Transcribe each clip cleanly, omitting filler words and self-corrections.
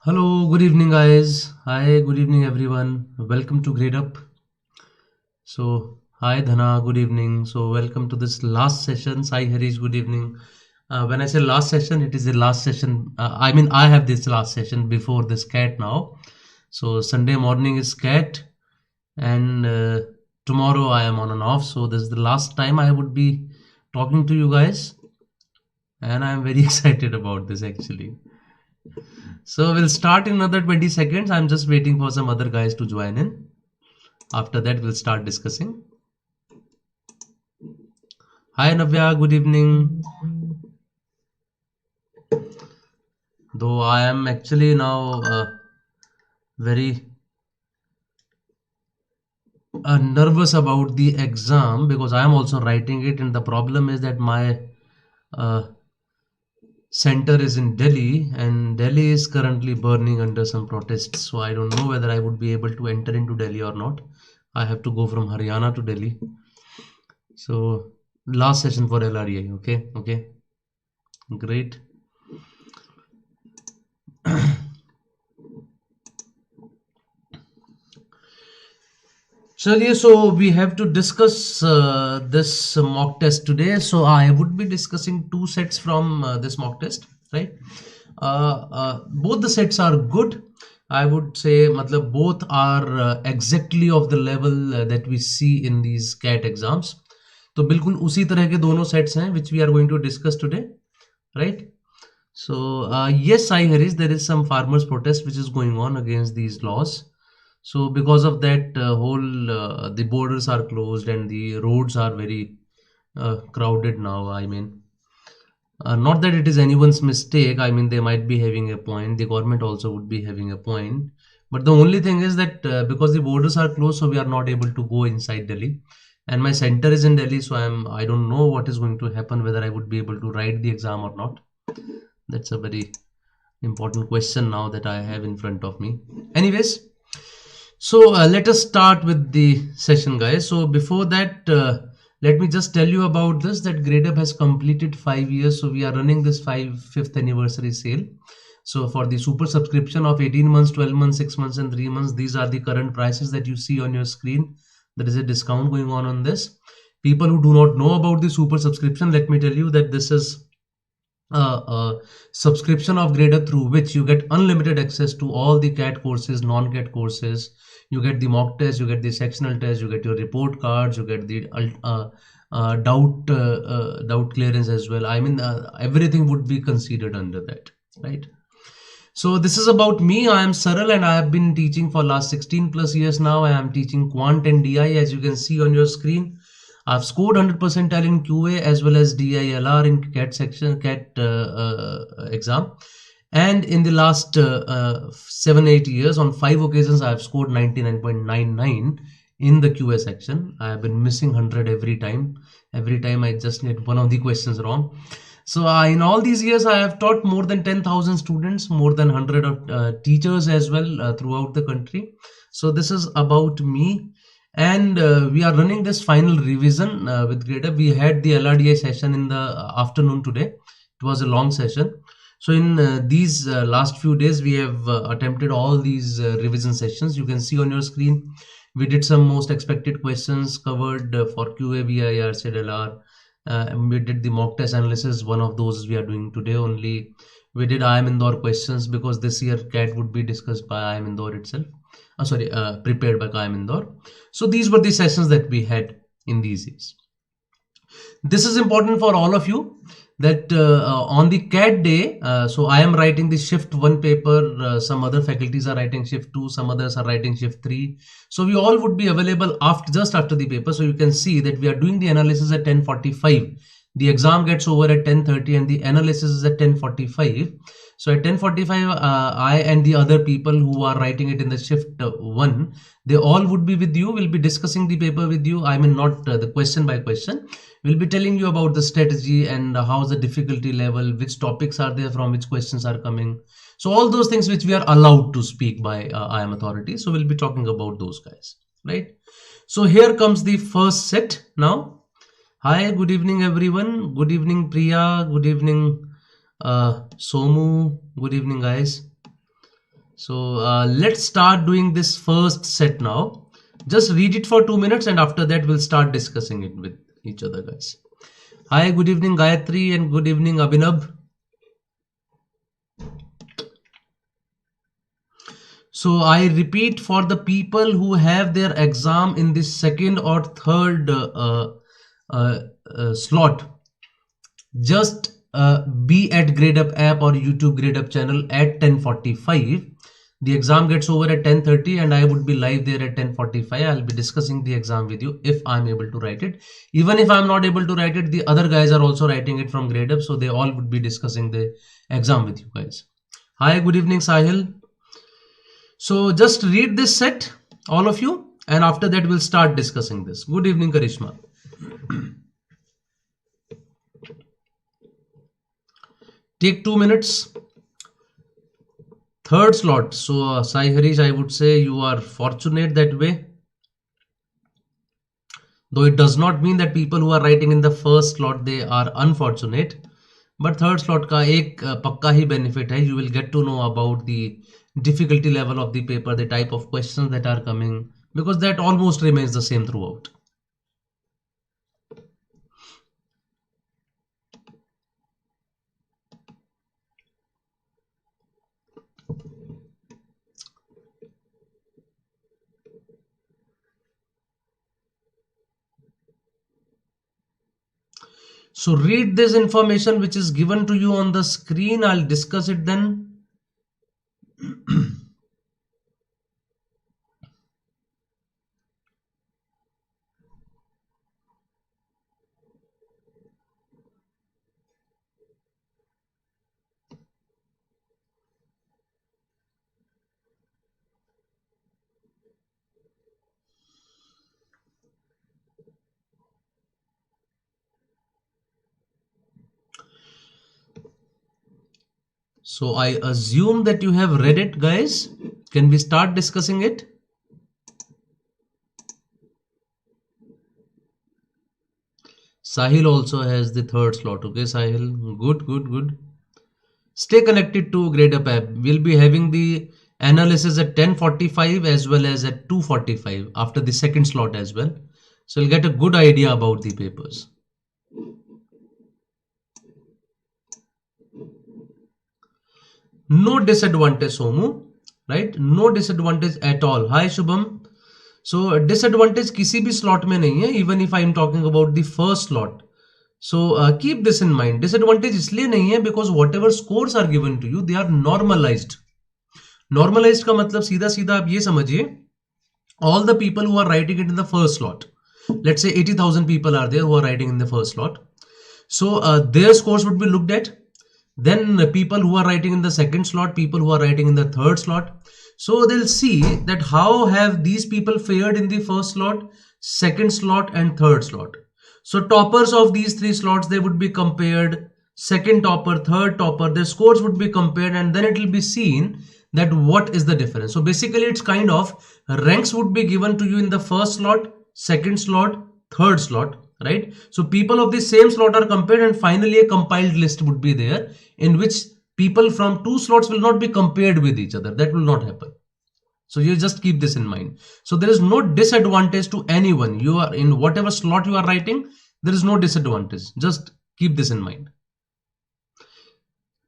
Hello, good evening, guys. Hi, good evening, everyone. Welcome to Gradeup. Hi Dhana, good evening. Welcome to this last session. Hi Harish, good evening. When I say last session, it is the last session. I have this last session before this CAT now. So, Sunday morning is CAT, and tomorrow I am on and off. So, this is the last time I would be talking to you guys, and I am very excited about this actually. So we'll start in another 20 seconds. I'm just waiting for some other guys to join in. After that, we'll start discussing. Hi Navya, good evening. Though I am actually now very nervous about the exam because I am also writing it, and the problem is that my uh, center is in Delhi, and Delhi is currently burning under some protests. So I don't know whether I would be able to enter into Delhi or not. I have to go from Haryana to Delhi. So last session for LREI. Okay, great. Chaliye, so we have to discuss this mock test today. So I would be discussing two sets from this mock test, right? Both the sets are good. I would say, matlab, both are exactly of the level that we see in these CAT exams. तो बिल्कुल उसी तरह के दोनों sets हैं which we are going to discuss today, right? So yes, I hear is there is some farmers protest which is going on against these laws. So because of that, the borders are closed and the roads are very crowded now. Not that it is anyone's mistake. They might be having a point. The government also would be having a point. But the only thing is that because the borders are closed, so we are not able to go inside Delhi. And my center is in Delhi, so I don't know what is going to happen, whether I would be able to write the exam or not. That's a very important question now that I have in front of me. Anyways, so let us start with the session, guys. So before that, let me just tell you about this, that Gradeup has completed 5 years. So we are running this fifth anniversary sale. So for the super subscription of 18 months, 12 months, 6 months and 3 months, these are the current prices that you see on your screen. There is a discount going on this. People who do not know about the super subscription, let me tell you that this is a subscription of Gradeup through which you get unlimited access to all the CAT courses, non-CAT courses. You get the mock test, you get the sectional test, you get your report cards, you get the doubt clearance as well. Everything would be considered under that, right? So this is about me. I am Saral and I have been teaching for last 16 plus years now. I am teaching Quant and DI, as you can see on your screen. I've scored 100 percentile in QA as well as DILR in CAT exam. And in the last 7-8 years, on 5 occasions, I have scored 99.99 in the QA section. I have been missing 100 every time. Every time I just get one of the questions wrong. So in all these years, I have taught more than 10,000 students, more than 100 of teachers as well throughout the country. So this is about me. And we are running this final revision with Gradeup. We had the LRDI session in the afternoon today. It was a long session. So in these last few days, we have attempted all these revision sessions. You can see on your screen, we did some most expected questions covered for QA, VIR, CDLR. We did the mock test analysis. One of those we are doing today only. We did IIM Indore questions because this year CAT would be discussed by IIM Indore itself. Prepared by IIM Indore. So these were the sessions that we had in these years. This is important for all of you that on the CAT day, so I am writing the shift 1 paper, some other faculties are writing shift 2, some others are writing shift 3. So we all would be available just after the paper. So you can see that we are doing the analysis at 10:45. The exam gets over at 10:30 and the analysis is at 10:45. So at 10:45, I and the other people who are writing it in the shift 1, they all would be with you. We'll be discussing the paper with you. Not the question by question. We'll be telling you about the strategy and how's the difficulty level, which topics are there, from which questions are coming. So all those things which we are allowed to speak by IIM authority. So we'll be talking about those guys, right? So here comes the first set now. Hi, good evening everyone. Good evening Priya. Good evening Somu. Good evening guys. So let's start doing this first set now. Just read it for 2 minutes and after that we'll start discussing it with each other, guys. Hi, good evening Gayatri and good evening Abhinav. So I repeat, for the people who have their exam in the second or third slot, just be at Gradeup app or YouTube Gradeup channel at 10:45. The exam gets over at 10:30 and I would be live there at 10:45. I'll be discussing the exam with you if I'm able to write it. Even if I'm not able to write it, the other guys are also writing it from Gradeup, so they all would be discussing the exam with you guys. Hi, good evening Sahil. So just read this set, all of you, and after that we'll start discussing this. Good evening Karishma. Take 2 minutes. Third slot. So Sai Harish, I would say you are fortunate that way. Though it does not mean that people who are writing in the first slot, they are unfortunate. But third slot का एक पक्का ही benefit है. You will get to know about the difficulty level of the paper, the type of questions that are coming, because that almost remains the same throughout. So read this information which is given to you on the screen. I'll discuss it then. So I assume that you have read it, guys. Can we start discussing it? Sahil also has the third slot. Okay, Sahil. Good, good, good. Stay connected to Gradeup app. We'll be having the analysis at 10:45 as well as at 2:45 after the second slot as well. So you'll get a good idea about the papers. No disadvantage, Somu, right? No disadvantage at all. Hi, Shubham. So disadvantage किसी भी slot में नहीं है, even if I am talking about the first slot. So keep this in mind. Disadvantage इसलिए नहीं है because whatever scores are given to you, they are normalized. Normalized का मतलब सीधा सीधा आप ये समझिए, all the people who are writing it in the first slot, let's say 80,000 people are there who are writing in the first slot. So their scores would be looked at. Then people who are writing in the second slot, people who are writing in the third slot. So they'll see that how have these people fared in the first slot, second slot and third slot. So toppers of these three slots, they would be compared, second topper, third topper, their scores would be compared, and then it will be seen that what is the difference. So basically it's kind of ranks would be given to you in the first slot, second slot, third slot, right? So people of the same slot are compared and finally a compiled list would be there in which people from two slots will not be compared with each other. That will not happen. So you just keep this in mind. So there is no disadvantage to anyone. You are in whatever slot you are writing, there is no disadvantage. Just keep this in mind.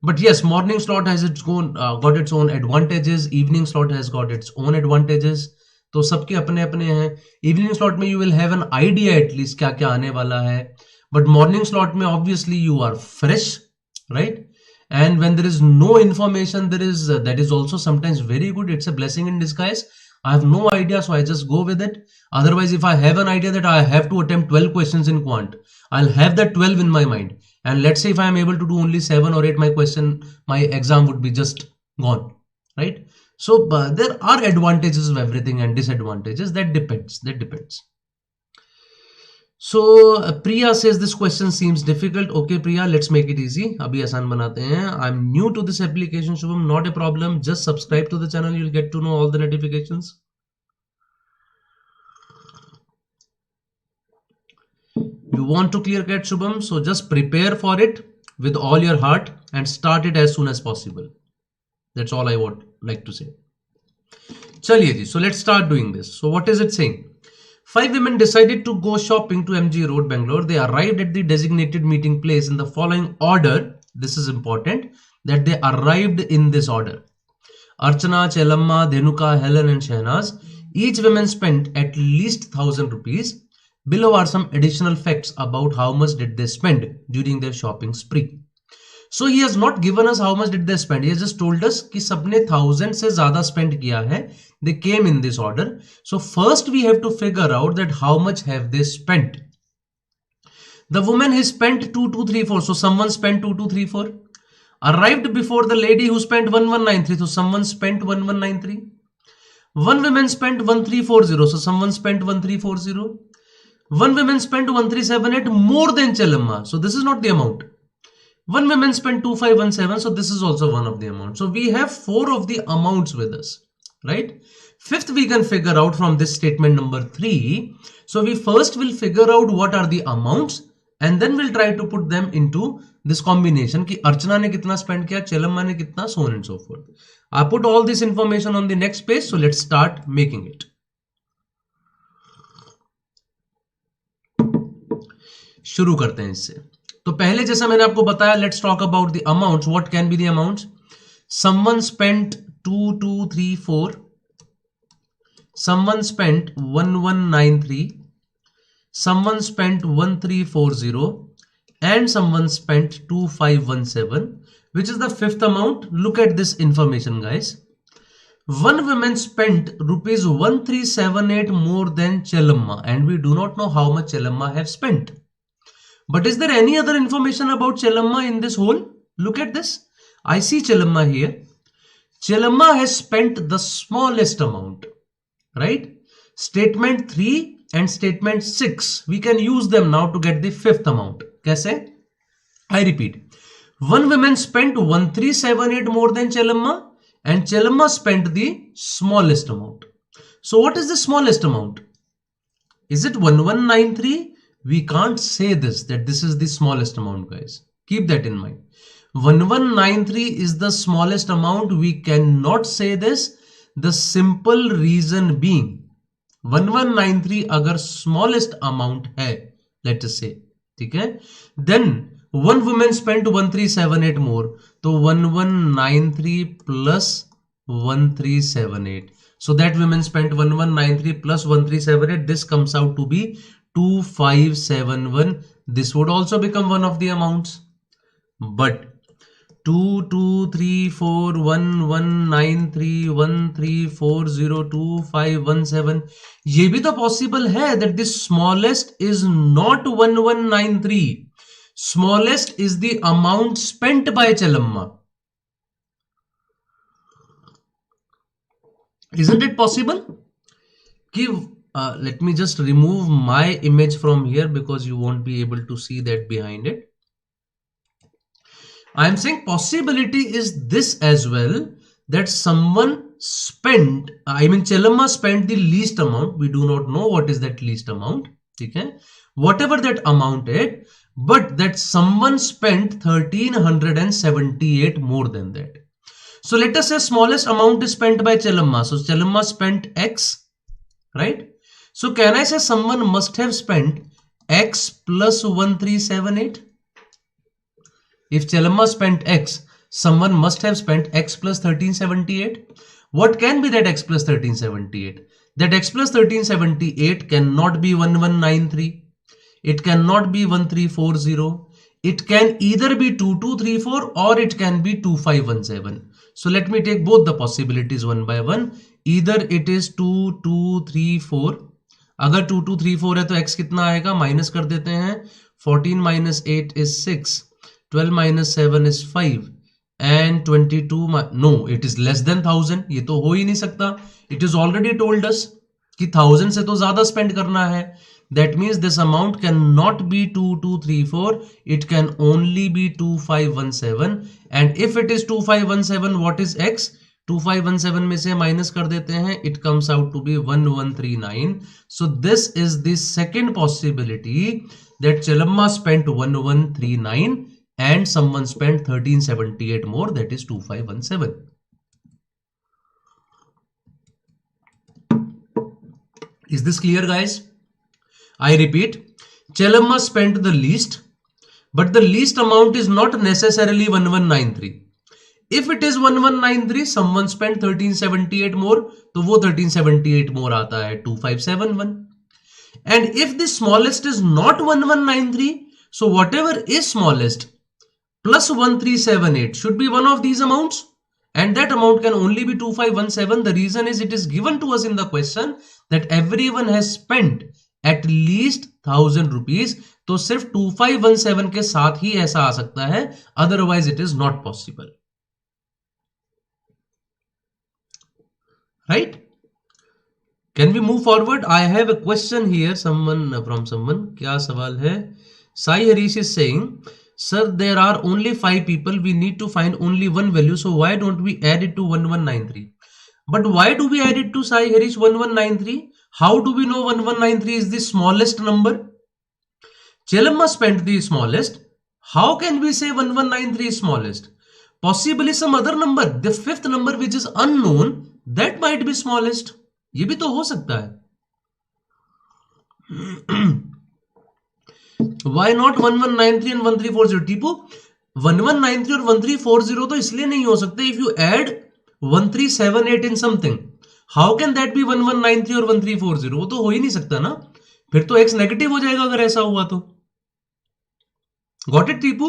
But yes, morning slot has its own got its own advantages. Evening slot has got its own advantages. तो सबके अपने अपने हैं. Evening slot में you will have an idea at least क्या क्या आने वाला है. But morning slot में obviously you are fresh, right? And when there is no information, there is that is also sometimes very good. It's a blessing in disguise. I have no idea, so I just go with it. Otherwise, if I have an idea that I have to attempt 12 questions in quant, I'll have that 12 in my mind. And let's say if I am able to do only 7 or 8, my exam would be just gone, right? So there are advantages of everything and disadvantages. That depends. That depends. So Priya says this question seems difficult. Okay, Priya, let's make it easy. Abhi आसान बनाते हैं. I'm new to this application, Shubham. Not a problem. Just subscribe to the channel. You'll get to know all the notifications. You want to clear cut, Shubham? So just prepare for it with all your heart and start it as soon as possible. That's all I want. like to say. Chaliye ji, so let's start doing this. So what is it saying? 5 women decided to go shopping to MG Road, Bangalore. They arrived at the designated meeting place in the following order. This is important that they arrived in this order. Archana, Chelamma, Dhenuka, Helen and Shehnaz. Each woman spent at least 1000 rupees. Below are some additional facts about how much did they spend during their shopping spree. So he has not given us how much did they spend. He has just told us कि सबने 1000 से ज़्यादा spend किया है. They came in this order. So first we have to figure out that how much have they spent. The woman has spent 2234. So someone spent 2234. Arrived before the lady who spent 1193. So someone spent 1193. One woman spent 1340. So someone spent 1340. One woman spent 1378 more than Chelamma. So this is not the amount. One woman spent 2517, so this is also one of the amounts. So we have 4 of the amounts with us, right? Fifth, we can figure out from this statement number 3. So we first will figure out what are the amounts and then we'll try to put them into this combination कि Archana ने कितना spend किया, Chelamma ने कितना, so on and so forth. I put all this information on the next page, so let's start making it. शुरू करते हैं इससे. तो पहले जैसा मैंने आपको बताया, let's talk about the amounts. What can be the amounts? Someone spent 2234, someone spent 1193, someone spent 1340 and someone spent 2517. Which is the fifth amount? Look at this information, guys. One woman spent rupees 1378 more than Chelamma, and we do not know how much Chelamma have spent. But is there any other information about Chelamma in this whole? Look at this. I see Chelamma here. Chelamma has spent the smallest amount, right? Statement 3 and statement 6. We can use them now to get the fifth amount. Kaise? I repeat. One woman spent 1378 more than Chelamma and Chelamma spent the smallest amount. So what is the smallest amount? Is it 1193? We can't say this, that this is the smallest amount, guys. Keep that in mind. 1193 is the smallest amount. We cannot say this. The simple reason being, 1193 अगर smallest amount है, let us say, ठीक है? Then one woman spent 1378 more. तो 1193 plus 1378. So that woman spent 1193 plus 1378. This comes out to be 2571. This would also become one of the amounts. But 2234119313402517, ये भी तो possible है that the smallest is not 1193. Smallest is the amount spent by Chelamma. Isn't it possible? Let me just remove my image from here because you won't be able to see that behind it. I am saying possibility is this as well, that someone spent, Chelamma spent the least amount. We do not know what is that least amount. Okay? Whatever that amount is, but that someone spent 1378 more than that. So let us say smallest amount is spent by Chelamma. So Chelamma spent X, right? So can I say someone must have spent X plus 1378? If Chelamma spent X, someone must have spent X plus 1378. What can be that X plus 1378? That X plus 1378 cannot be 1193. It cannot be 1340. It can either be 2234 or it can be 2517. So let me take both the possibilities one by one. Either it is 2234. अगर 2234 है तो x कितना आएगा? Minus कर देते हैं. 14 minus 8 is 6. 12 minus 7 is 5. And 22, no, it is less than 1000. ये तो हो ही नहीं सकता. It is already told us कि 1000 से तो ज़्यादा spend करना है. That means this amount cannot be 2234. It can only be 2517. And if it is 2517, what is x? 2517 में से minus कर देते हैं. It comes out to be 1139. So this is the second possibility, that Chelamma spent 1139 and someone spent 1378 more, that is 2517. Is this clear, guys? I repeat, Chelamma spent the least, but the least amount is not necessarily 1193. If it is 1193, someone spent 1378 more, तो वो 1378 more आता है 2571. And if the smallest is not 1193, so whatever is smallest plus 1378 should be one of these amounts, and that amount can only be 2517. The reason is it is given to us in the question that everyone has spent at least 1000 rupees, तो सिर्फ 2517 के साथ ही ऐसा आ सकता है, otherwise it is not possible. Right? Can we move forward? I have a question here. Someone. क्या सवाल है? Sai Harish is saying, sir, there are only 5 people. We need to find only one value. So why don't we add it to 1193? But why do we add it to Sai Harish 1193? How do we know 1193 is the smallest number? Chelamma spent the smallest. How can we say 1193 is smallest? Possibly some other number. The fifth number which is unknown, that might be smallest. ये भी तो हो सकता है. Why not 1193 and 1340? Tipu 1193 और 1340 तो इसलिए नहीं हो सकते. If you add 1378 in something, how can that be 1193 और 1340? वो तो हो ही नहीं सकता ना. फिर तो x नेगेटिव हो जाएगा अगर ऐसा हुआ तो. Got it, Tipu?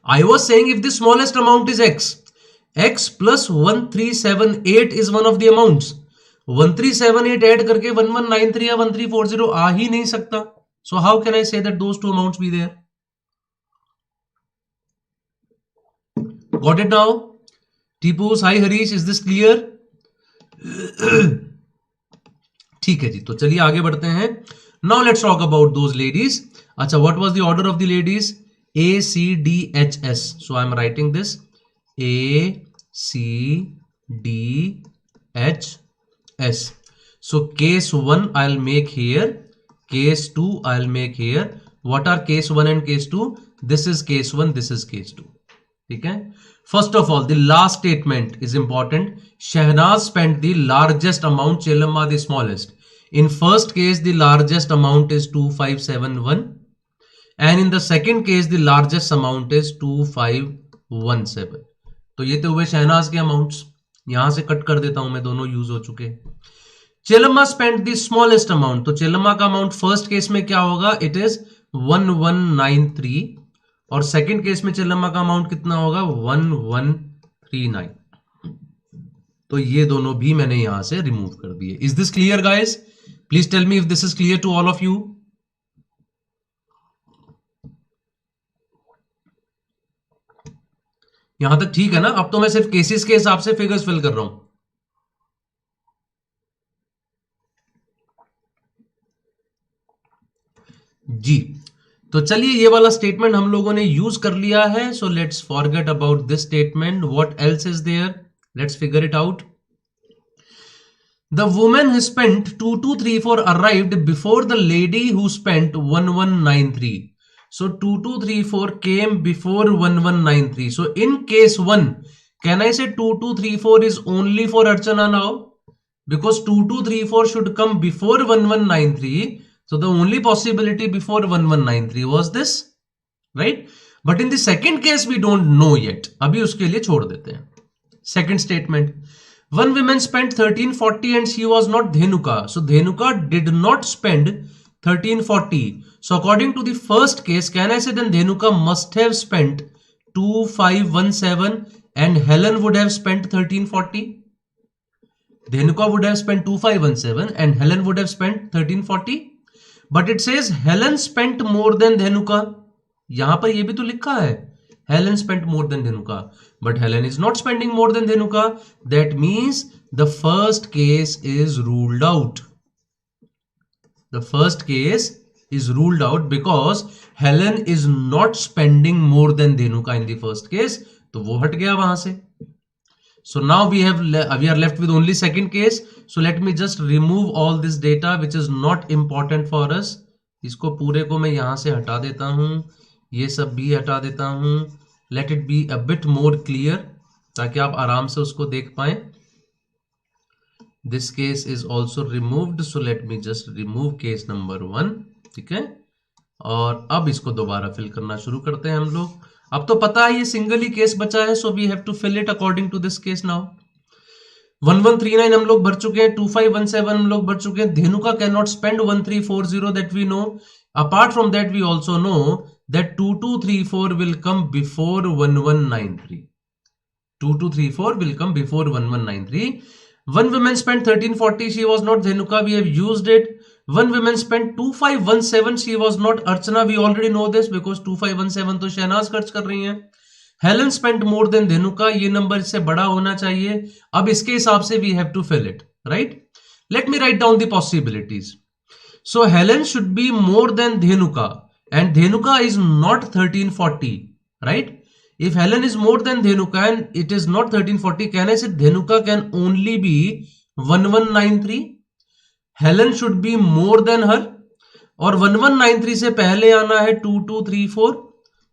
I was saying if the smallest amount is x plus 1378 is one of the amounts. 1378 add करके 1193 या 1340 आ ही नहीं सकता. So how can I say that those two amounts be there? Got it now? Tipu, Sai Harish, is this clear? ठीक है जी, तो चलिए आगे बढ़ते हैं. Now let's talk about those ladies. अच्छा, what was the order of the ladies? A, C, D, H, S. So I'm writing this A, C, D, H, S. So case 1 I'll make here. Case 2 I'll make here. What are case 1 and case 2? This is case 1, this is case 2. ठीक है. First of all, the last statement is important. Shahnaz spent the largest amount, Chelamma the smallest. In first case, the largest amount is 2571. And in the second case, the largest amount is 2517. तो ये तो हुए शहनाज के amounts. यहां से cut कर देता हूं मैं, दोनों यूज हो चुके. Chelamma spent the smallest amount. तो Chelamma का अमाउंट फर्स्ट केस में क्या होगा? It is 1193. और सेकंड केस में Chelamma का अमाउंट कितना होगा? 1139. तो ये दोनों भी मैंने यहां से रिमूव कर दिए. Is this clear guys? Please tell me if this is clear to all of you. यहां तक ठीक है ना? अब तो मैं सिर्फ केसेस के हिसाब से फिगर्स फिल कर रहा हूं. जी, तो चलिए ये वाला स्टेटमेंट हम लोगों ने यूज कर लिया है. So let's forget about this statement. What else is there? Let's figure it out. The woman who spent 2234 arrived before the lady who spent 1193. So 2234 came before 1193. So in case 1, can I say 2234 is only for Archana now? Because 2234 should come before 1193. So the only possibility before 1193 was this, right? But in the second case, we don't know yet. अभी उसके लिए छोड़ देते हैं. Second statement. One woman spent 1340 and she was not Dhenuka. So Dhenuka did not spend 1340. So according to the first case, can I say then Dhenuka must have spent 2517 and Helen would have spent 1340? Dhenuka would have spent 2517 and Helen would have spent 1340. But it says Helen spent more than Dhenuka. यहां पर ये भी तो लिखा है. Helen spent more than Dhenuka. But Helen is not spending more than Dhenuka. That means the first case is ruled out. The first case is ruled out because Helen is not spending more than Dhenuka in the first case. तो वो हट गया वहां से. So now we are left with only second case. So let me just remove all this data which is not important for us. इसको पूरे को मैं यहां से हटा देता हूं. ये सब भी हटा देता हूं. Let it be a bit more clear ताकि आप आराम से उसको देख पाएं. This case is also removed, so let me just remove case number 1. ठीक है, और अब इसको दोबारा फिल करना शुरू करते हैं हम लोग. अब तो पता है ये सिंगल ही केस बचा है, so we have to fill it according to this case now. 1139 हम लोग भर चुके हैं, 2517 हम लोग भर चुके हैं. Dhenuka can not spend 1340 that we know. Apart from that we also know that 2234 will come before 1193. 2234 will come before 1193. One woman spent 1340, she was not Dhanuka, we have used it. One woman spent 2517, she was not Archana, we already know this because 2517 तो शहनाज खर्च कर रही हैं. Helen spent more than Dhanuka, ये number इससे बड़ा होना चाहिए. अब इसके हिसाब से we have to fill it, right? Let me write down the possibilities. So Helen should be more than Dhanuka, and Dhanuka is not 1340, right? If Helen is more than Dhanuka and it is not 1340, can I say Dhanuka can only be 1193? Helen should be more than her, और 1193 से पहले आना है 2234,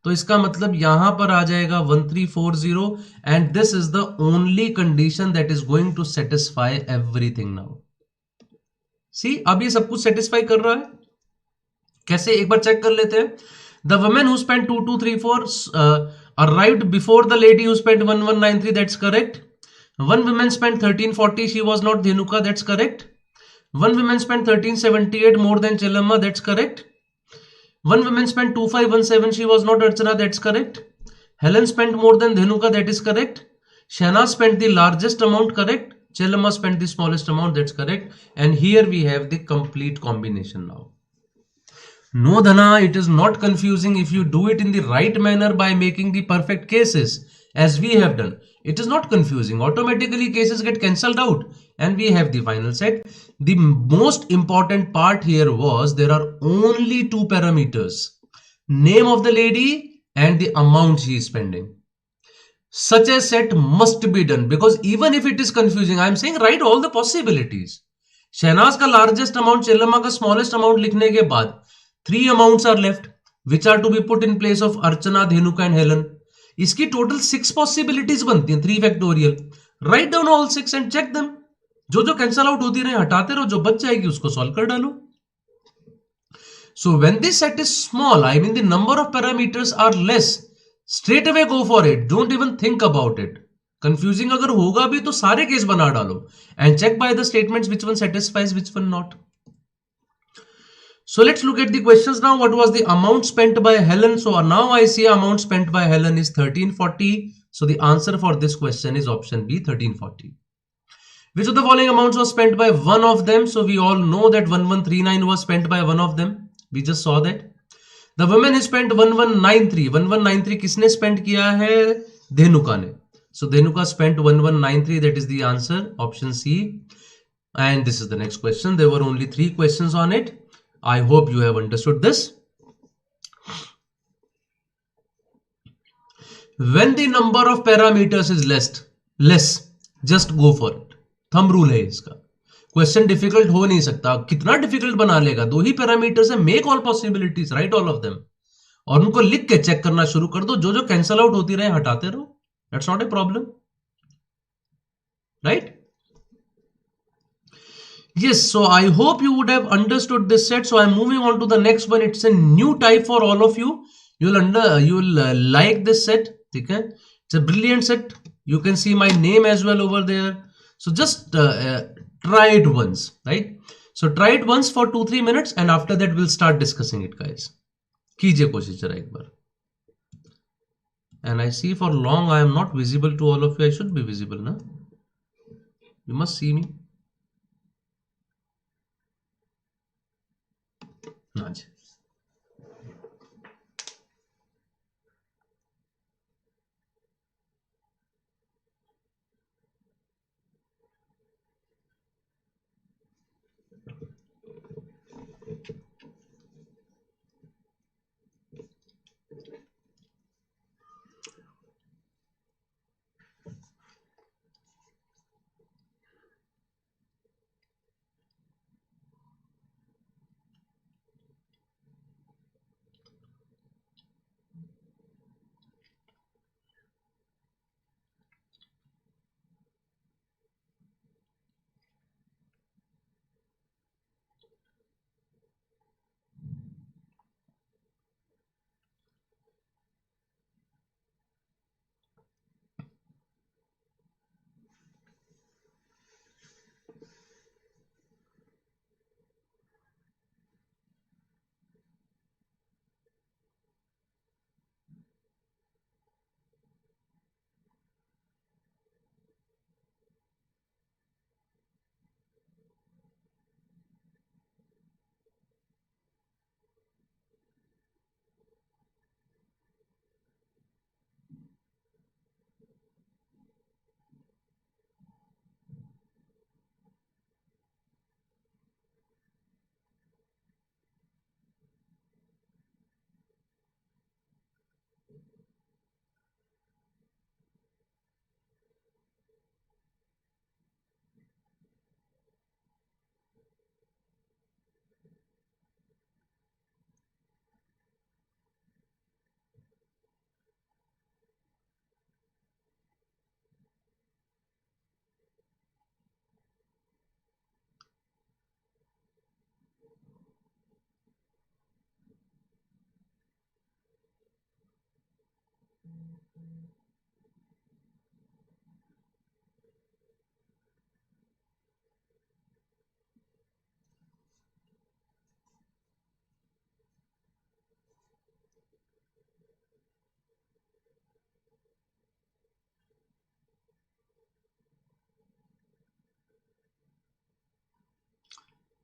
तो इसका मतलब यहां पर आ जाएगा 1340, and this is the only condition that is going to satisfy everything now. See, अब ये सब कुछ satisfy कर रहा है. कैसे, एक बार चेक कर लेते हैं. The woman who spent 2234 arrived before the lady who spent 1193, that's correct. One woman spent 1340, she was not Dhanuka, that's correct. One woman spent 1378, more than Chelamma, that's correct. One woman spent 2517, she was not Archana, that's correct. Helen spent more than Dhanuka, that is correct. Shana spent the largest amount, correct. Chelamma spent the smallest amount, that's correct. And here we have the complete combination now. No, Dhana, it is not confusing if you do it in the right manner by making the perfect cases as we have done. It is not confusing. Automatically cases get cancelled out and we have the final set. The most important part here was there are only two parameters: name of the lady and the amount she is spending. Such a set must be done because even if it is confusing, I am saying write all the possibilities. Shehnaaz का largest amount, चेल्लम्मा का smallest amount लिखने के बाद 3 amounts are left which are to be put in place of Archana, Dhanuka and Helen. इसकी total 6 possibilities बनती हैं, 3 factorial. Write down all 6 and check them. जो जो कैंसल आउट होती रहे हटाते रहो, जो बच जाएगी उसको सॉल्व कर डालो. So when this set is small, I mean the number of parameters are less, straight away go for it. Don't even think about it. Confusing अगर होगा भी तो सारे केस बना डालो and check by the statements which one satisfies, which one not. So let's look at the questions now. What was the amount spent by Helen? So now I see amount spent by Helen is 1340. So the answer for this question is option B, 1340. Which of the following amounts was spent by one of them? So we all know that 1139 was spent by one of them. We just saw that. The woman has spent 1193. 1193 किसने spent किया है? धेनुका ने. So Dhanuka spent 1193. That is the answer, option C. And this is the next question. There were only 3 questions on it. I hope you have understood this. When the number of parameters is less, just go for it. Thumb rule है इसका. Question difficult हो नहीं सकता. कितना difficult बना लेगा? 2 ही parameters है. Make all possibilities, right all of them, और उनको लिख के चेक करना शुरू कर दो. जो जो कैंसल आउट होती रहे हटाते रहो. That's not a problem, right? Yes, so I hope you would have understood this set. So I'm moving on to the next one. It's a new type for all of you. You'll like this set. Okay? It's a brilliant set. You can see my name as well over there. So just try it once, right? So try it once for 2-3 minutes and after that we'll start discussing it, guys. कीजिए कोशिश जरा एक बार. And I see for long I am not visible to all of you. I should be visible, na? You must see me. Naj.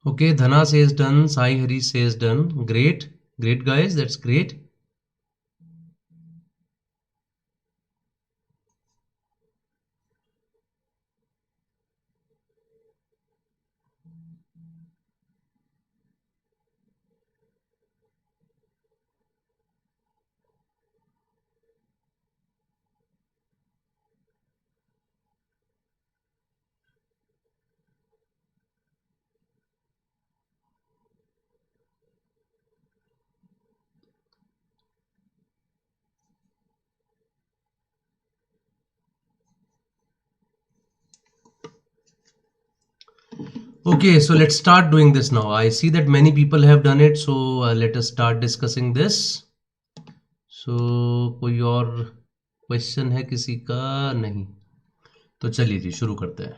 Okay, Dhana says done. Sai Hari says done. Great. Great, guys. That's great. Okay, so let's start doing this now. I see that many people have done it, so let us start discussing this. So कोई और question है किसी का? नहीं, तो चलिए जी शुरू करते हैं.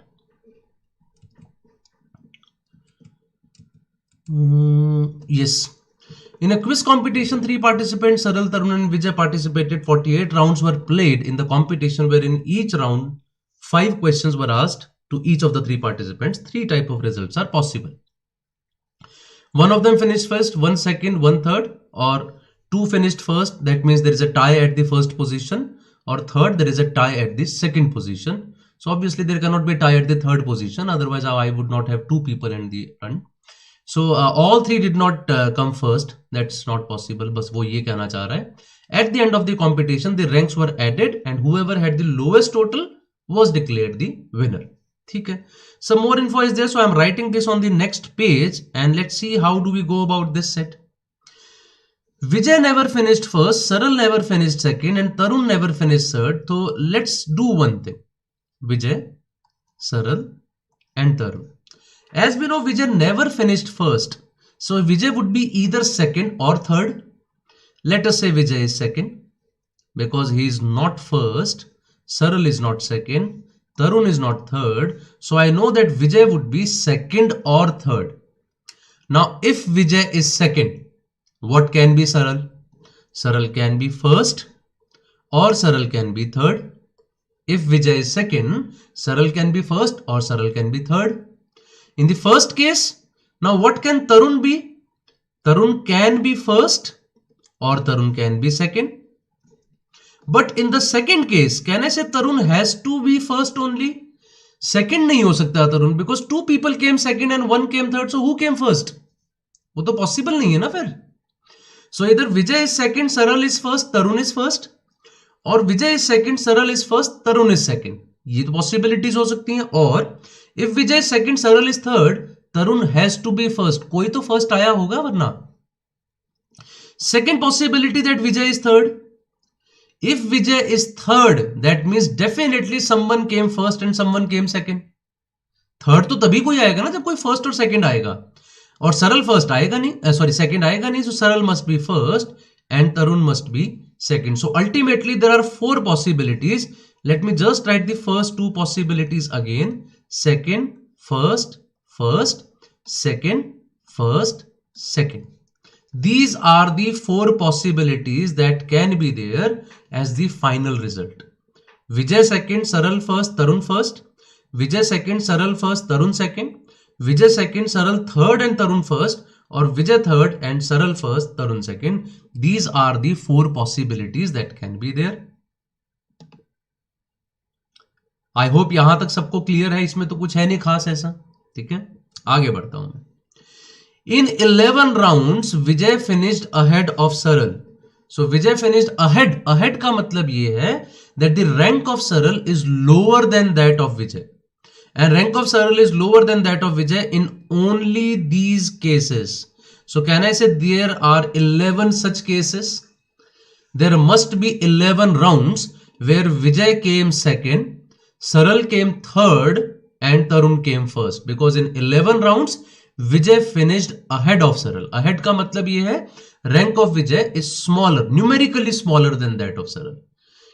Yes. In a quiz competition, 3 participants, Saral, Tarun and Vijay, participated. 48 rounds were played in the competition, wherein each round 5 questions were asked to each of the 3 participants. 3 type of results are possible. One of them finished first, 1 second, 1 third, or 2 finished first. That means there is a tie at the first position, or third, there is a tie at the second position. So obviously there cannot be a tie at the third position. Otherwise I would not have 2 people in the front. So all 3 did not come first. That's not possible. बस वो ये कहना चाह रहा है. At the end of the competition, the ranks were added and whoever had the lowest total was declared the winner. ठीक है. Some more info is there, so I'm writing this on the next page and let's see how do we go about this set. Vijay never finished first, Saral never finished second, and Tarun never finished third. So let's do one thing. Vijay, Saral, and Tarun. As we know, Vijay never finished first. So Vijay would be either second or third. Let us say Vijay is second because he is not first. Saral is not second. Tarun is not third. So I know that Vijay would be second or third. Now, if Vijay is second, what can be Saral? Saral can be first or Saral can be third. If Vijay is second, Saral can be first or Saral can be third. In the first case, now what can Tarun be? Tarun can be first or Tarun can be second. But in the second case, can I say Tarun has to be first only? Second नहीं हो सकता Tarun because 2 people came second and 1 came third. So who came first? वो तो possible नहीं है ना फिर. So either Vijay is second, Saral is first, Tarun is first, or Vijay is second, Saral is first, Tarun is second. ये तो possibilities हो सकती हैं. और if Vijay is second, Saral is third, Tarun has to be first. कोई तो first आया होगा वरना. Second possibility that Vijay is third. If Vijay is third, that means definitely someone came first and someone came second. Third तो तभी कोई आएगा ना जब कोई first और second आएगा. और Saral first आएगा नहीं, sorry second आएगा नहीं, so Saral must be first and Tarun must be second. So ultimately there are 4 possibilities. Let me just write the first 2 possibilities again. Second, first, first, second, first, second. These are the 4 possibilities that can be there as the final result. Vijay second, Saral first, Tarun first. Vijay second, Saral first, Tarun second. Vijay second, Saral third and Tarun first. Or Vijay third and Saral first, Tarun second. These are the 4 possibilities that can be there. I hope यहां तक सबको clear है. इसमें तो कुछ है नहीं खास ऐसा. ठीक है, आगे बढ़ता हूं मैं. In 11 rounds, Vijay finished ahead of Saral. So Vijay finished ahead. Ahead का मतलब ये है that the rank of Saral is lower than that of Vijay. And rank of Saral is lower than that of Vijay in only these cases. So can I say there are 11 such cases? There must be 11 rounds where Vijay came second, Saral came third, and Tarun came first. Because in 11 rounds, Vijay finished ahead of Saral. Ahead का मतलब ये है rank of Vijay is smaller, numerically smaller than that of Saral.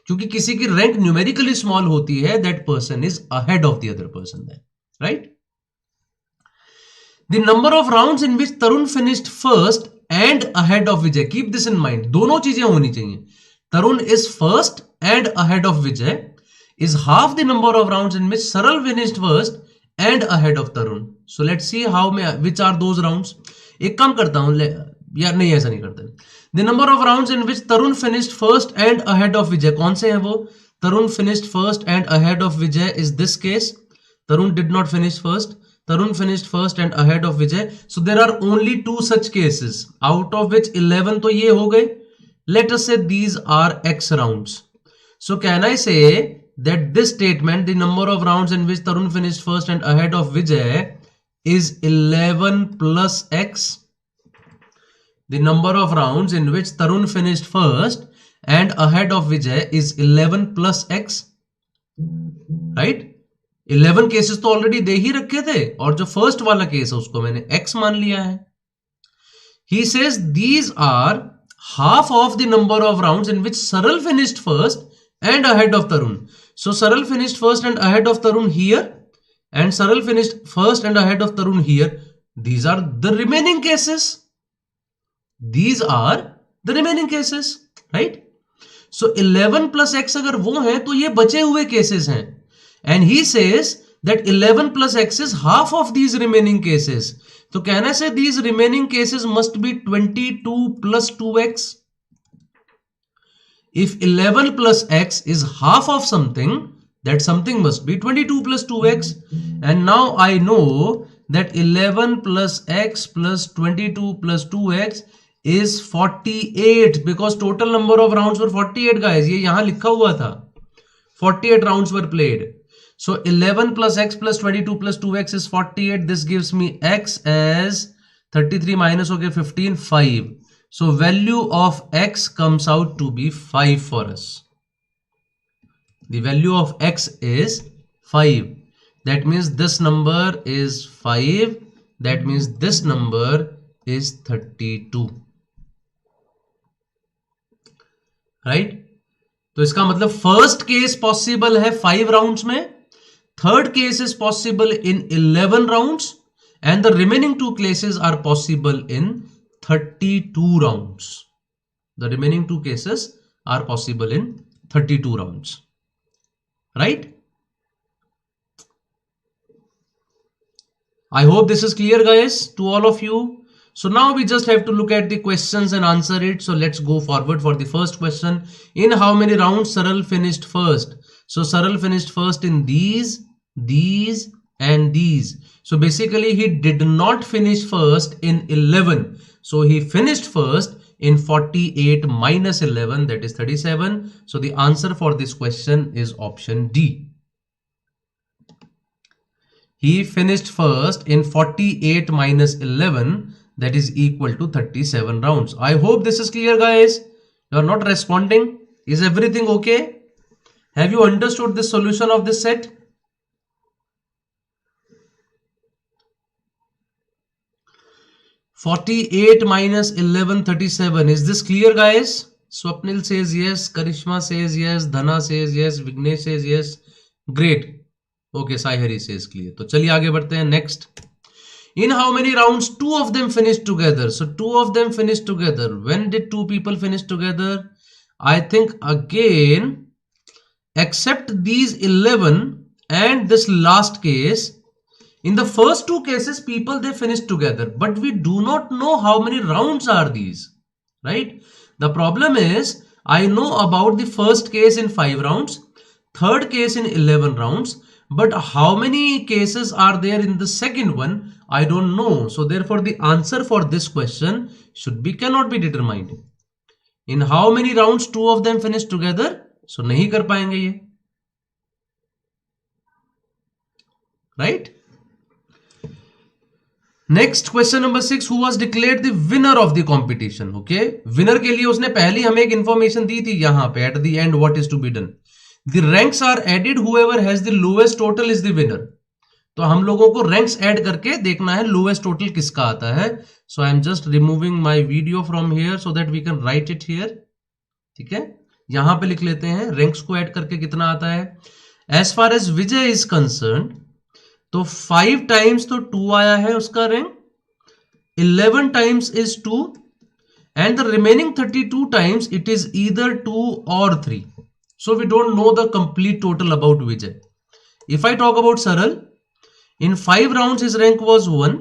क्योंकि किसी की rank numerically small होती है, that person is ahead of the other person then, right? The number of rounds in which Tarun finished first and ahead of Vijay, keep this in mind, दोनों चीजें होनी चाहिए. Tarun is first and ahead of Vijay is half the number of rounds in which Saral finished first and ahead of Tarun. So let's see how which are those rounds. एक काम करता हूं, यार नहीं ऐसा नहीं करते. The number of rounds in which Tarun finished first and ahead of Vijay, कौन से हैं वो? Tarun finished first and ahead of Vijay is this case. Tarun did not finish first. Tarun finished first and ahead of Vijay. So there are only 2 such cases, out of which 11 तो ये हो गए. Let us say these are X rounds. So can I say that this statement, the number of rounds in which Tarun finished first and ahead of Vijay is 11 plus X? The number of rounds in which Tarun finished first and ahead of Vijay is 11 plus X, right? 11 cases तो already दे ही रखे थे, और जो first वाला case है उसको मैंने X मान लिया है. He says these are half of the number of rounds in which Saral finished first and ahead of Tarun. So Saral finished first and ahead of Tarun here, and Saral finished first and ahead of Tarun here. These are the remaining cases. These are the remaining cases, right? So 11 plus X अगर वो है तो ये बचे हुए cases हैं. And he says that 11 plus X is half of these remaining cases. So can I say these remaining cases must be 22 plus 2X? If 11 plus X is half of something, that something must be 22 plus 2X. And now I know that 11 plus X plus 22 plus 2X is 48, because total number of rounds were 48 guys. ये यहां लिखा हुआ था 48 rounds were played. So 11 plus X plus 22 plus 2X is 48. This gives me X as 33 minus हो गया 15, 5. So value of X comes out to be 5 for us. The value of X is 5. That means this number is 5. That means this number is 32. Right? तो इसका मतलब first case possible है 5 rounds में, third case is possible in 11 rounds, and the remaining 2 cases are possible in 32 rounds. The remaining 2 cases are possible in 32 rounds, right? I hope this is clear guys to all of you. So now we just have to look at the questions and answer it. So let's go forward for the first question. In how many rounds Saral finished first? So Saral finished first in these and these. So basically he did not finish first in 11. So he finished first in 48 minus 11, that is 37. So the answer for this question is option D. He finished first in 48 minus 11, that is equal to 37 rounds. I hope this is clear guys. You are not responding. Is everything okay? Have you understood the solution of this set? (48 minus 11, 37). Is this clear guys? Swapnil says yes, Karishma says yes, Dhana says yes, Vignesh says yes. Great. Okay, Sai Hari says clear. तो चलिए आगे बढ़ते हैं. Next. In how many rounds 2 of them finished together? So 2 of them finished together. When did 2 people finish together? I think again, except these 11 and this last case, in the first 2 cases people they finished together, but we do not know how many rounds are these, right? The problem is I know about the first case in 5 rounds, third case in 11 rounds, but how many cases are there in the second one I don't know. So therefore the answer for this question cannot be determined. In how many rounds 2 of them finished together? So नहीं कर पाएंगे ये, right? Next question number 6. Who was declared the winner of the competition? Okay, winner के लिए उसने पहले हमें एक information दी थी यहाँ पे at the end what is to be done. The ranks are added. Whoever has the lowest total is the winner. तो हम लोगों को ranks add करके देखना है lowest total किसका आता है. So I am just removing my video from here so that we can write it here. ठीक है, यहां पे लिख लेते हैं, रैंक्स को ऐड करके कितना आता है. As far as Vijay is concern, तो 5 टाइम्स तो 2 आया है उसका rank, 11 times is 2, and the remaining 32 times it is either 2 or 3. So we don't know the complete total about Vijay. If I talk about Saral, in 5 rounds his rank was 1,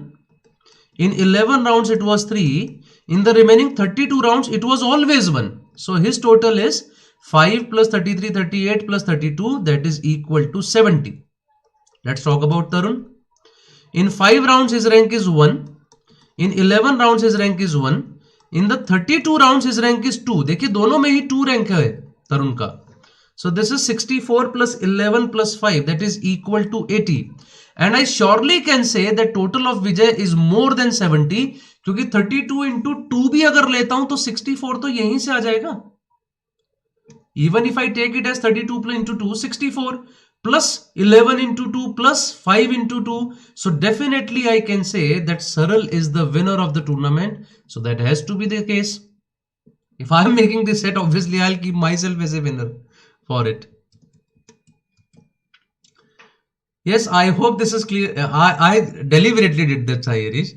in 11 rounds it was 3, in the remaining 32 rounds it was always 1. So his total is 5 plus 33, 38 plus 32, that is equal to 70. Let's talk about Tarun. In 5 rounds his rank is 1, in 11 rounds his rank is 1, in the 32 rounds his rank is 2. देखिए दोनों में ही 2 rank है तरुण का. So this is 64 plus 11 plus 5, that is equal to 80. And I surely can say that total of Vijay is more than 70, क्योंकि 32 into 2 भी अगर लेता हूं तो 64 तो यहीं से आ जाएगा. Even if I take it as 32 into 2, 64 plus 11 into 2 plus 5 into 2. So definitely I can say that Saral is the winner of the tournament. So that has to be the case. If I am making this set, obviously I'll keep myself as a winner for it. Yes, I hope this is clear. I deliberately did that, Sayerish.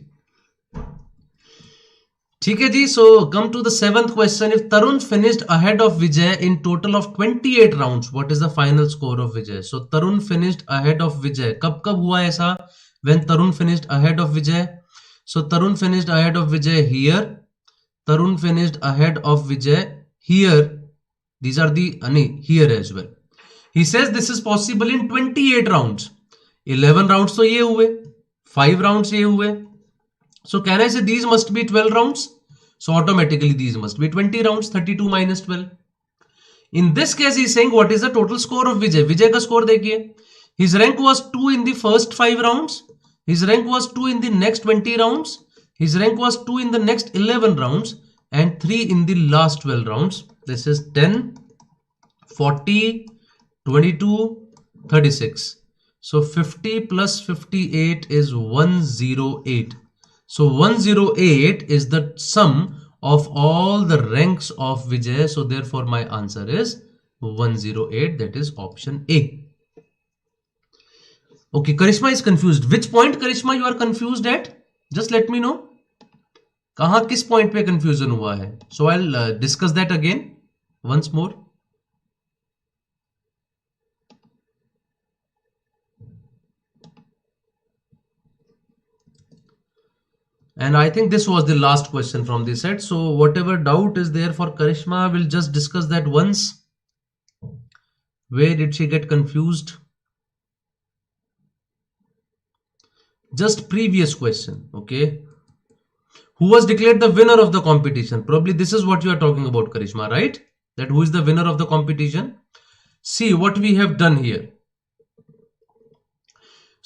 ठीक है जी. So come to the 7th question. If Tarun finished ahead of Vijay in total of 28 rounds, what is the final score of Vijay? So Tarun finished ahead of Vijay. कब कब हुआ ऐसा? When Tarun finished ahead of Vijay. So Tarun finished ahead of Vijay here, Tarun finished ahead of Vijay here. These are the here as well. He says this is possible in 28 rounds. 11 rounds तो ये हुए, 5 rounds ये हुए. So can I say these must be 12 rounds? So automatically these must be 20 rounds, 32 minus 12. In this case he is saying what is the total score of Vijay? Vijay का score देखिए. His rank was 2 in the first 5 rounds. His rank was 2 in the next 20 rounds. His rank was 2 in the next 11 rounds and 3 in the last 12 rounds. This is 10, 40, 22, 36. So 50 plus 58 is 108. So 108 is the sum of all the ranks of Vijay. So therefore my answer is 108. That is option A. Okay, Karishma is confused. Which point, Karishma, you are confused at? Just let me know. कहाँ किस point पे confusion हुआ है? So I'll discuss that again once more. And I think this was the last question from this set. So whatever doubt is there for Karishma, we'll just discuss that once. Where did she get confused? Just previous question, okay? Who was declared the winner of the competition? Probably this is what you are talking about, Karishma, right? That who is the winner of the competition? See what we have done here.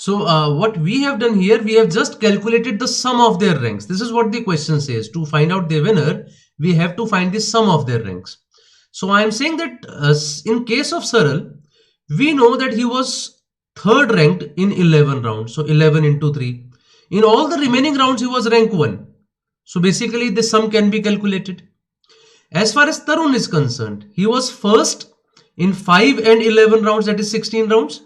So what we have done here, we have just calculated the sum of their ranks. This is what the question says. To find out the winner, we have to find the sum of their ranks. So I am saying that in case of Saral, we know that he was 3rd ranked in 11 rounds. So 11 into 3. In all the remaining rounds, he was rank 1. So basically the sum can be calculated. As far as Tarun is concerned, he was 1st in 5 and 11 rounds, that is 16 rounds.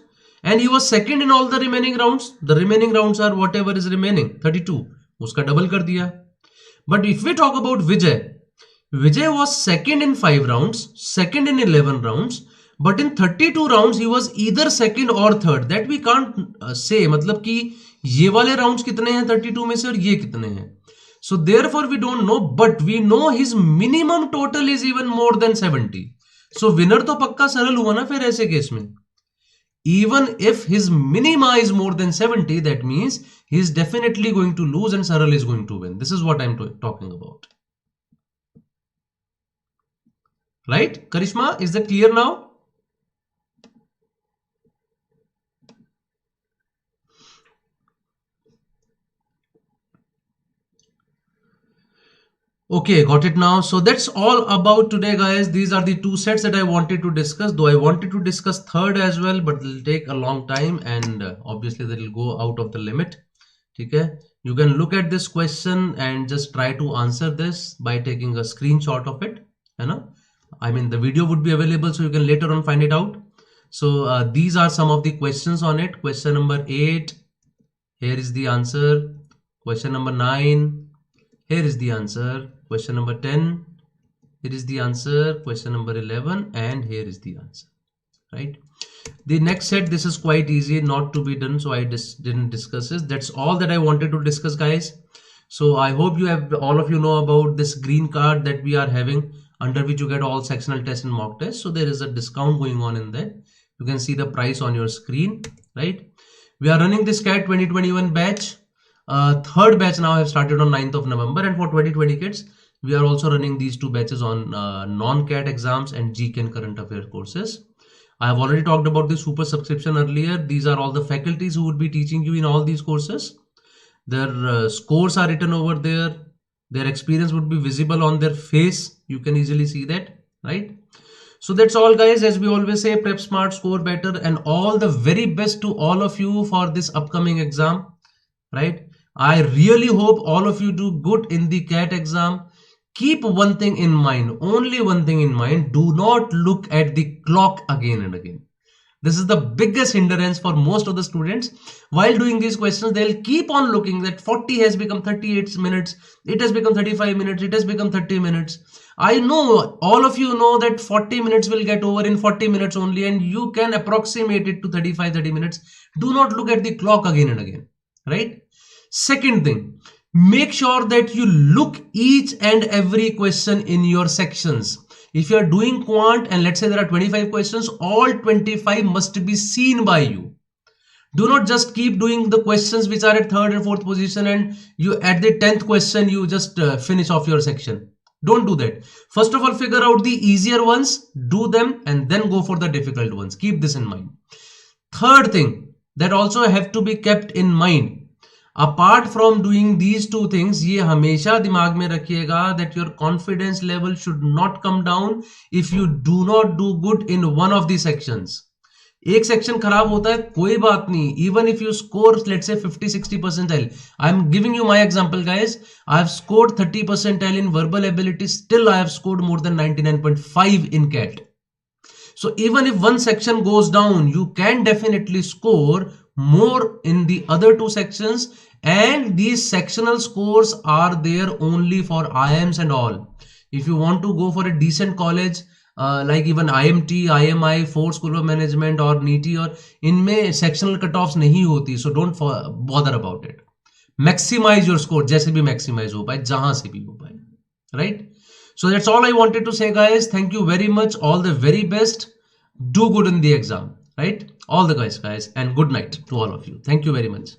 And he was 2nd in all the remaining rounds. The remaining rounds are whatever is remaining, 32. Uska double kar diya. But if we talk about Vijay, Vijay was 2nd in 5 rounds, 2nd in 11 rounds. But in 32 rounds, he was either 2nd or 3rd. That we can't say. मतलब कि ये वाले rounds कितने हैं 32 में से और ये कितने हैं. So therefore we don't know. But we know his minimum total is even more than 70. So winner तो पक्का सरल हुआ ना फिर ऐसे केस में. Even if his minima is more than 70, that means he is definitely going to lose and Saral is going to win. This is what I'm talking about. Right? Karishma, is that clear now? Okay, got it now. So that's all about today, guys. These are the 2 sets that I wanted to discuss, though I wanted to discuss 3rd as well, but it'll take a long time and obviously that will go out of the limit. Okay, you can look at this question and just try to answer this by taking a screenshot of it. You know, I mean, the video would be available, so you can later on find it out. So these are some of the questions on it. Question number 8, here is the answer. Question number 9, here is the answer. Question number 10, here is the answer. Question number 11, and here is the answer, right? The next set, this is quite easy, not to be done, so I didn't discuss this. That's all that I wanted to discuss, guys. So I hope you have, all of you know about this green card that we are having, under which you get all sectional tests and mock tests. So there is a discount going on in there. You can see the price on your screen, right? We are running this CAT 2021 batch. Third batch now have started on 9th of November, and for 2020 kids, we are also running these 2 batches on non-CAT exams and GK and current affairs courses. I have already talked about the super subscription earlier. These are all the faculties who would be teaching you in all these courses. Their scores are written over there. Their experience would be visible on their face. You can easily see that, right? So that's all, guys. As we always say, prep smart, score better, and all the very best to all of you for this upcoming exam, right? I really hope all of you do good in the CAT exam. Keep one thing in mind, only one thing in mind. Do not look at the clock again and again. This is the biggest hindrance for most of the students. While doing these questions, they'll keep on looking that 40 has become 38 minutes. It has become 35 minutes. It has become 30 minutes. I know all of you know that 40 minutes will get over in 40 minutes only, and you can approximate it to 30 minutes. Do not look at the clock again and again, right? Second thing, make sure that you look each and every question in your sections. If you are doing quant and let's say there are 25 questions, all 25 must be seen by you. Do not just keep doing the questions which are at 3rd and 4th position, and you at the 10th question you just finish off your section. Don't do that. First of all, figure out the easier ones, do them, and then go for the difficult ones. Keep this in mind. Third thing that also have to be kept in mind, apart from doing these 2 things, ये हमेशा दिमाग में रखिएगा that your confidence level should not come down if you do not do good in one of the sections. एक section खराब होता है, कोई बात नहीं. Even if you score, let's say 50-60 percentile. I'm giving you my example, guys. I have scored 30 percentile in verbal ability. Still, I have scored more than 99.5 in CAT. So even if one section goes down, you can definitely score more in the other 2 sections, and these sectional scores are there only for IIMs and all. If you want to go for a decent college, like even IMT, IMI, Ford School of Management or NEET, or इनमें sectional cutoffs नहीं होती, so don't bother about it. Maximize your score, जैसे भी maximize हो पाए, जहां से भी हो पाए, right? So that's all I wanted to say, guys. Thank you very much. All the very best. Do good in the exam, right? All the guys, and good night to all of you. Thank you very much.